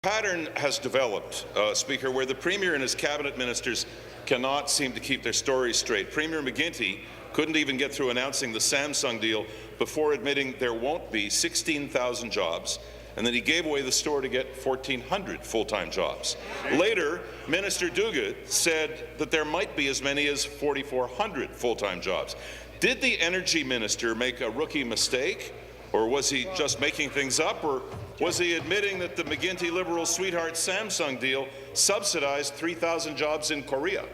Pattern has developed, Speaker, where the Premier and his cabinet ministers cannot seem to keep their stories straight. Premier McGuinty couldn't even get through announcing the Samsung deal before admitting there won't be 16,000 jobs, and then he gave away the store to get 1,400 full-time jobs. Later, Minister Duguid said that there might be as many as 4,400 full-time jobs. Did the Energy Minister make a rookie mistake? Or was he just making things up, or was he admitting that the McGuinty Liberal sweetheart Samsung deal subsidized 3,000 jobs in Korea?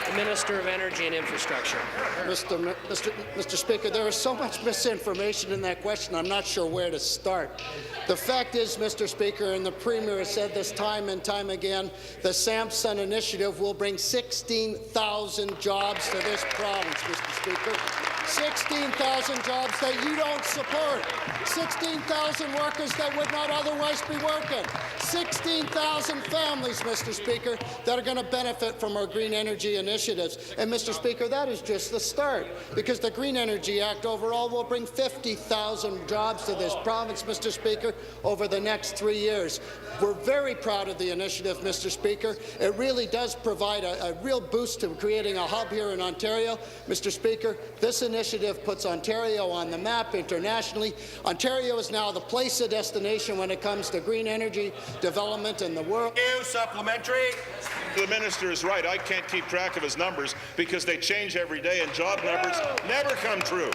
The Minister of Energy and Infrastructure. Mr. Speaker, there is so much misinformation in that question, I'm not sure where to start. The fact is, Mr. Speaker, and the Premier has said this time and time again, the Samsung initiative will bring 16,000 jobs to this province, Mr. Speaker. 16,000 jobs that you don't support. 16,000 workers that would not otherwise be working. 16,000 families, Mr. Speaker, that are going to benefit from our green energy initiatives. And, Mr. Speaker, that is just the start, because the Green Energy Act overall will bring 50,000 jobs to this province, Mr. Speaker, over the next 3 years. We're very proud of the initiative, Mr. Speaker. It really does provide a real boost to creating a hub here in Ontario. Mr. Speaker, this initiative puts Ontario on the map internationally. Ontario is now the place of destination when it comes to green energy development in the world. Supplementary. The minister is right. I can't keep track of his numbers because they change every day, and job numbers never come true.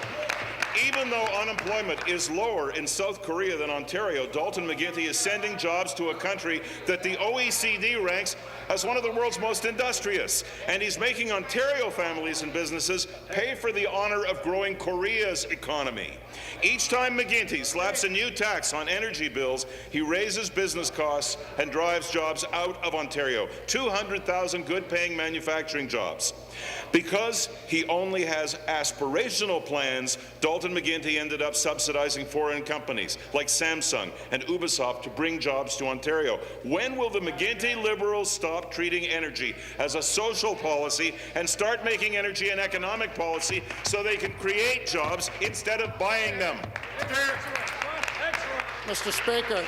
Even though unemployment is lower in South Korea than Ontario, Dalton McGuinty is sending jobs to a country that the OECD ranks as one of the world's most industrious. And he's making Ontario families and businesses pay for the honour of growing Korea's economy. Each time McGuinty slaps a new tax on energy bills, he raises business costs and drives jobs out of Ontario. 200,000 good-paying manufacturing jobs. Because he only has aspirational plans, Dalton McGuinty ended up subsidizing foreign companies like Samsung and Ubisoft to bring jobs to Ontario. When will the McGuinty Liberals stop treating energy as a social policy and start making energy an economic policy so they can create jobs instead of buying them? Mr. Speaker,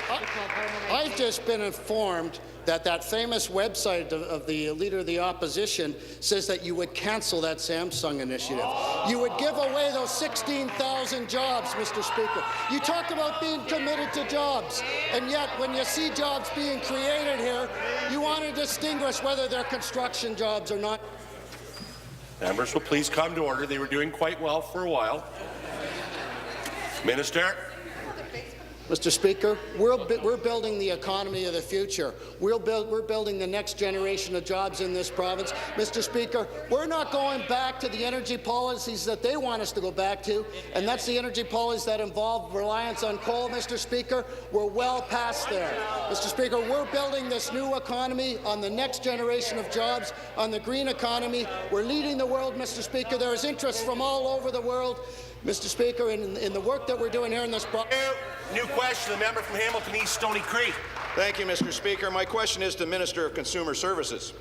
I've just been informed that that famous website of the Leader of the Opposition says that you would cancel that Samsung initiative. You would give away those 16,000 jobs, Mr. Speaker. You talk about being committed to jobs, and yet when you see jobs being created here, you want to distinguish whether they're construction jobs or not. Members will please come to order. They were doing quite well for a while. Minister. Mr. Speaker, we're building the economy of the future. We're building the next generation of jobs in this province. Mr. Speaker, we're not going back to the energy policies that they want us to go back to, and that's the energy policies that involve reliance on coal, Mr. Speaker. We're well past there. Mr. Speaker, we're building this new economy on the next generation of jobs, on the green economy. We're leading the world, Mr. Speaker. There is interest from all over the world, Mr. Speaker, in the work that we're doing here in this province. New question, the member from Hamilton East, Stony Creek. Thank you, Mr. Speaker. My question is to the Minister of Consumer Services.